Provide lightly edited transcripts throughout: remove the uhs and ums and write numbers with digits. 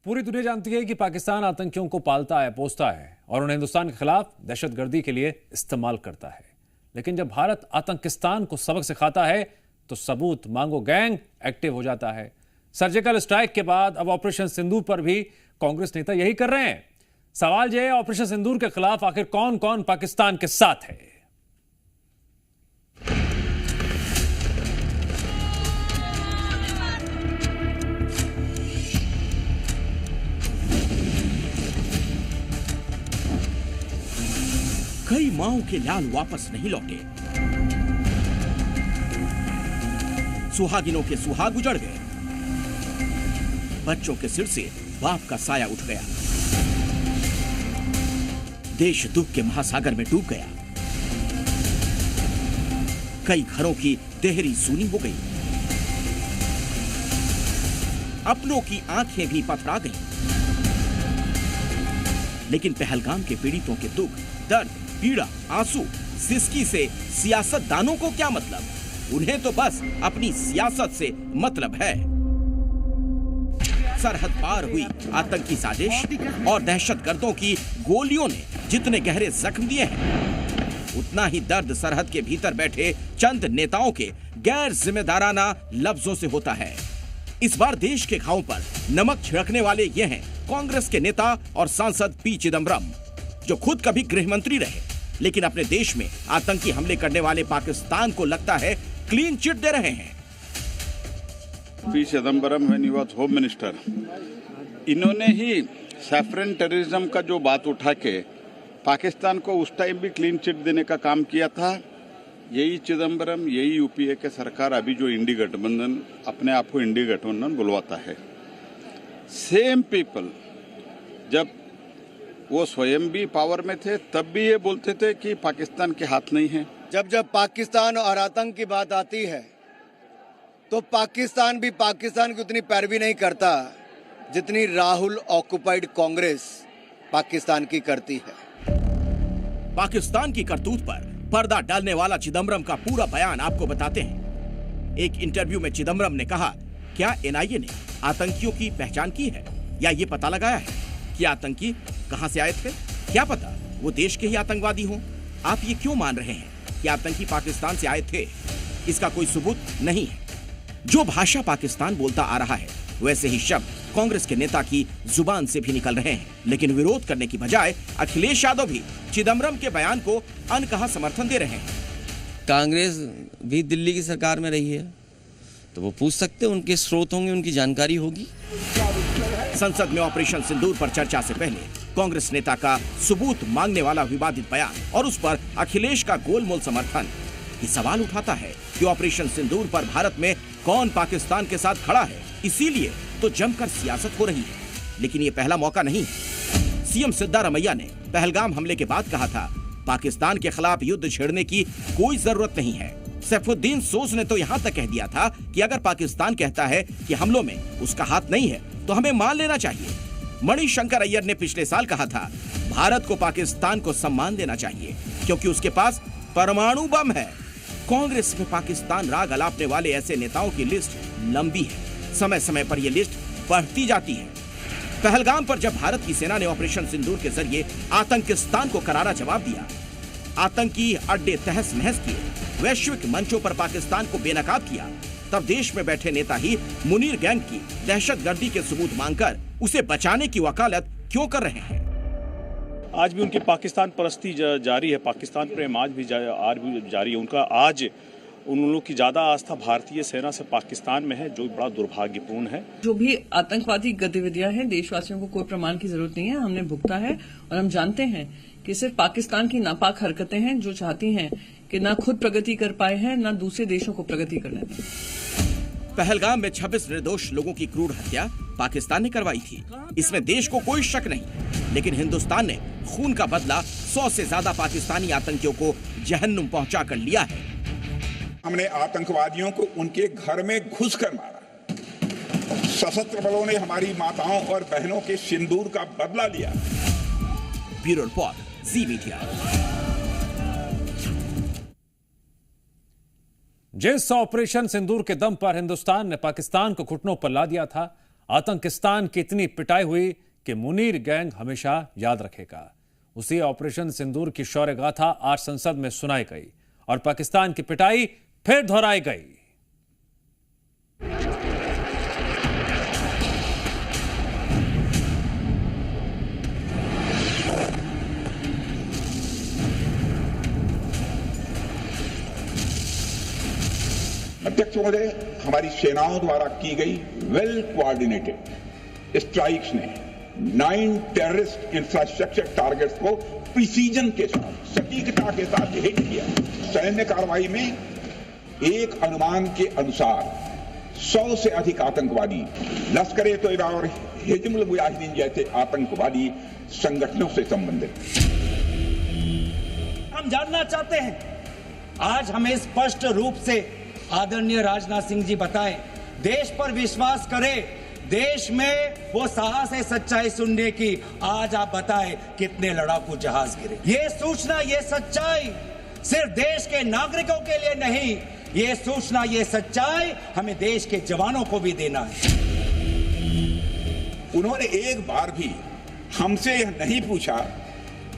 पूरी दुनिया जानती है कि पाकिस्तान आतंकियों को पालता है, पोसता है और उन्हें हिंदुस्तान के खिलाफ दहशतगर्दी के लिए इस्तेमाल करता है। लेकिन जब भारत आतंकिस्तान को सबक सिखाता है तो सबूत मांगो गैंग एक्टिव हो जाता है। सर्जिकल स्ट्राइक के बाद अब ऑपरेशन सिंदूर पर भी कांग्रेस नेता यही कर रहे हैं। सवाल यह है, ऑपरेशन सिंदूर के खिलाफ आखिर कौन कौन पाकिस्तान के साथ है? कई माओं के लाल वापस नहीं लौटे, सुहागिनों के सुहाग उजड़ गए, बच्चों के सिर से बाप का साया उठ गया, देश दुख के महासागर में डूब गया, कई घरों की देहरी सूनी हो गई, अपनों की आंखें भी पथरा गईं। लेकिन पहलगाम के पीड़ितों के दुख, दर्द, पीड़ा, आंसू, सिसकी से सियासतदानों को क्या मतलब? उन्हें तो बस अपनी सियासत से मतलब है। सरहद पार हुई आतंकी साजिश और दहशतगर्दों की गोलियों ने जितने गहरे जख्म दिए हैं, उतना ही दर्द सरहद के भीतर बैठे चंद नेताओं के गैर जिम्मेदाराना लफ्जों से होता है। इस बार देश के घावों पर नमक छिड़कने वाले ये हैं कांग्रेस के नेता और सांसद पी चिदम्बरम, जो खुद कभी गृह मंत्री रहे, लेकिन अपने देश में आतंकी हमले करने वाले पाकिस्तान को लगता है क्लीन चिट दे रहे हैं। P Chidambaram when he was home minister, इन्होंने ही सैफरन टेररिज्म का जो बात उठा के पाकिस्तान को उस टाइम भी क्लीन चिट देने का काम किया था। यही चिदम्बरम, यही यूपीए के सरकार अभी जो इंडी गठबंधन, अपने आप को इंडी गठबंधन बुलवाता है, सेम पीपल जब वो स्वयं भी पावर में थे तब भी ये बोलते थे कि पाकिस्तान के हाथ नहीं है। जब जब पाकिस्तान और आतंक की बात आती है तो पाकिस्तान भी पाकिस्तान की उतनी पैरवी नहीं करता जितनी राहुल ऑक्युपाइड कांग्रेस पाकिस्तान की करती है। पाकिस्तान की करतूत पर पर्दा डालने वाला चिदम्बरम का पूरा बयान आपको बताते हैं। एक इंटरव्यू में चिदम्बरम ने कहा, क्या एनआईए ने आतंकियों की पहचान की है या ये पता लगाया है कि आतंकी कहां से आए थे? क्या पता वो देश के ही आतंकवादी हों। आप ये क्यों मान रहे हैं कि आतंकी पाकिस्तान से आए थे? इसका कोई सबूत नहीं है। जो भाषा पाकिस्तान बोलता आ रहा है, वैसे ही शब्द कांग्रेस के नेता की जुबान से भी निकल रहे हैं। लेकिन विरोध करने की बजाय अखिलेश यादव भी चिदम्बरम के बयान को अनकहा समर्थन दे रहे हैं। कांग्रेस भी दिल्ली की सरकार में रही है तो वो पूछ सकते हैं, उनके स्रोत होंगे, उनकी जानकारी होगी। संसद में ऑपरेशन सिंदूर पर चर्चा से पहले कांग्रेस नेता का सबूत मांगने वाला विवादित बयान और उस पर अखिलेश का गोलमोल समर्थन ये सवाल उठाता है कि ऑपरेशन सिंदूर पर भारत में कौन पाकिस्तान के साथ खड़ा है। इसीलिए तो जमकर सियासत हो रही है। लेकिन ये पहला मौका नहीं है। सीएम सिद्धारमैया ने पहलगाम हमले के बाद कहा था, पाकिस्तान के खिलाफ युद्ध छेड़ने की कोई जरूरत नहीं है। सैफुद्दीन सोज ने तो यहाँ तक कह दिया था कि अगर पाकिस्तान कहता है कि हमलों में उसका हाथ नहीं है तो हमें मान लेना चाहिए। मणिशंकर अय्यर ने पिछले साल कहा था, भारत को पाकिस्तान को सम्मान देना चाहिए क्योंकि उसके पास परमाणु बम है। कांग्रेस में पाकिस्तान राग अलापने वाले ऐसे नेताओं की लिस्ट लंबी है। समय समय पर यह लिस्ट बढ़ती जाती है। पहलगाम पर जब भारत की सेना ने ऑपरेशन सिंदूर के जरिए आतंकिस्तान को करारा जवाब दिया, आतंकी अड्डे तहस नहस किए, वैश्विक मंचों पर पाकिस्तान को बेनकाब किया, तब देश में बैठे नेता ही मुनीर गैंग की दहशतगर्दी के सबूत मांगकर उसे बचाने की वकालत क्यों कर रहे हैं? आज भी उनकी पाकिस्तान परस्ती जारी है, पाकिस्तान प्रेम आज भी जारी है। उनका आज उन लोगों की ज्यादा आस्था भारतीय सेना से पाकिस्तान में है, जो बड़ा दुर्भाग्यपूर्ण है। जो भी आतंकवादी गतिविधियां हैं, देशवासियों को कोई प्रमाण की जरूरत नहीं है, हमने भुगता है और हम जानते हैं कि सिर्फ पाकिस्तान की नापाक हरकतें हैं जो चाहती हैं कि ना खुद प्रगति कर पाए हैं ना दूसरे देशों को प्रगति करने दें। पहलगाम में 26 निर्दोष लोगों की क्रूर हत्या पाकिस्तान ने करवाई थी, इसमें देश को कोई शक नहीं। लेकिन हिंदुस्तान ने खून का बदला 100 से ज्यादा पाकिस्तानी आतंकियों को जहन्नुम पहुंचा कर लिया है। हमने आतंकवादियों को उनके घर में घुसकर मारा। सशस्त्र बलों ने हमारी माताओं और बहनों के सिंदूर का बदला लिया। ब्यूरो रिपोर्ट, जी मीडिया। जिस ऑपरेशन सिंदूर के दम पर हिंदुस्तान ने पाकिस्तान को घुटनों पर ला दिया था, आतंकिस्तान की इतनी पिटाई हुई कि मुनीर गैंग हमेशा याद रखेगा। उसी ऑपरेशन सिंदूर की शौर्य गाथा आज संसद में सुनाई गई और पाकिस्तान की पिटाई फिर दोहराई गई। अध्यक्ष महोदय, हमारी सेनाओं द्वारा की गई वेल कोऑर्डिनेटेड स्ट्राइक्स ने 9 टेररिस्ट इंफ्रास्ट्रक्चर टारगेट्स को प्रिसीजन के साथ, सटीकता के साथ हिट किया। सैन्य कार्रवाई में एक अनुमान के अनुसार 100 से अधिक आतंकवादी लश्कर-ए-तोयबा और हिजबुल मुजाहिदीन जैसे आतंकवादी संगठनों से संबंधित। हम जानना चाहते हैं, आज हमें स्पष्ट रूप से आदरणीय राजनाथ सिंह जी बताएं, देश पर विश्वास करें, देश में वो साहस है सच्चाई सुनने की। आज आप बताएं कितने लड़ाकू जहाज गिरे। ये सूचना, ये सच्चाई सिर्फ देश के नागरिकों के लिए नहीं, ये सूचना, ये सच्चाई हमें देश के जवानों को भी देना है। उन्होंने एक बार भी हमसे यह नहीं पूछा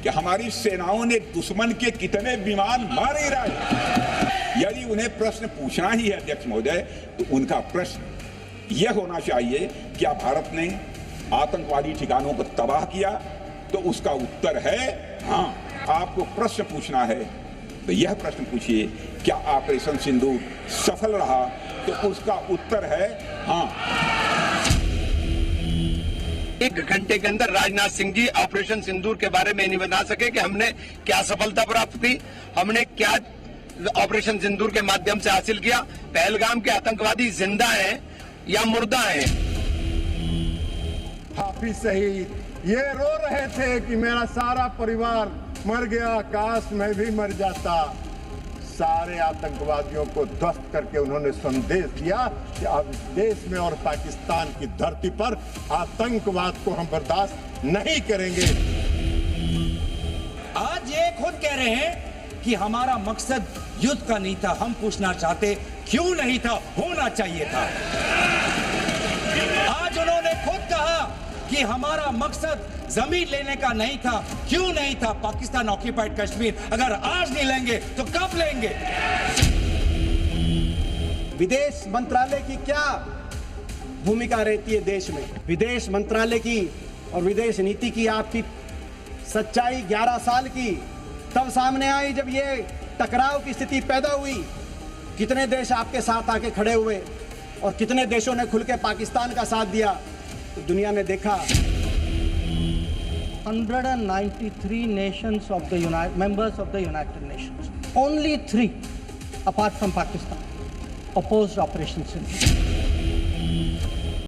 कि हमारी सेनाओं ने दुश्मन के कितने विमान मारे गिराए। यदि उन्हें प्रश्न पूछना ही है अध्यक्ष महोदय, तो उनका प्रश्न यह होना चाहिए, क्या भारत ने आतंकवादी ठिकानों को तबाह किया? तो उसका उत्तर है हाँ। आपको प्रश्न पूछना है तो यह प्रश्न पूछिए, क्या ऑपरेशन सिंदूर सफल रहा? तो उसका उत्तर है हाँ। 1 घंटे के अंदर राजनाथ सिंह जी ऑपरेशन सिंदूर के बारे में नहीं बता सके कि हमने क्या सफलता प्राप्त की, हमने क्या ऑपरेशन सिंदूर के माध्यम से हासिल किया। पहलगाम के आतंकवादी जिंदा हैं या मुर्दा हैं? हाफिज शहीद ये रो रहे थे कि मेरा सारा परिवार मर गया, काश मैं भी मर जाता। सारे आतंकवादियों को ध्वस्त करके उन्होंने संदेश दिया कि अब इस देश में और पाकिस्तान की धरती पर आतंकवाद को हम बर्दाश्त नहीं करेंगे। आज ये खुद कह रहे हैं कि हमारा मकसद युद्ध का नहीं था। हम पूछना चाहते क्यों नहीं था, होना चाहिए था। आज उन्होंने खुद कहा कि हमारा मकसद जमीन लेने का नहीं था। क्यों नहीं था? पाकिस्तान ऑक्यूपाइड कश्मीर अगर आज नहीं लेंगे तो कब लेंगे? विदेश मंत्रालय की क्या भूमिका रहती है देश में? विदेश मंत्रालय की और विदेश नीति की आपकी सच्चाई 11 साल की तब सामने आई जब ये टकराव की स्थिति पैदा हुई। कितने देश आपके साथ आके खड़े हुए और कितने देशों ने खुल के पाकिस्तान का साथ दिया। तो दुनिया ने देखा 193 nations of the members of the United Nations, only 3 apart from Pakistan opposed Operation Sindoor.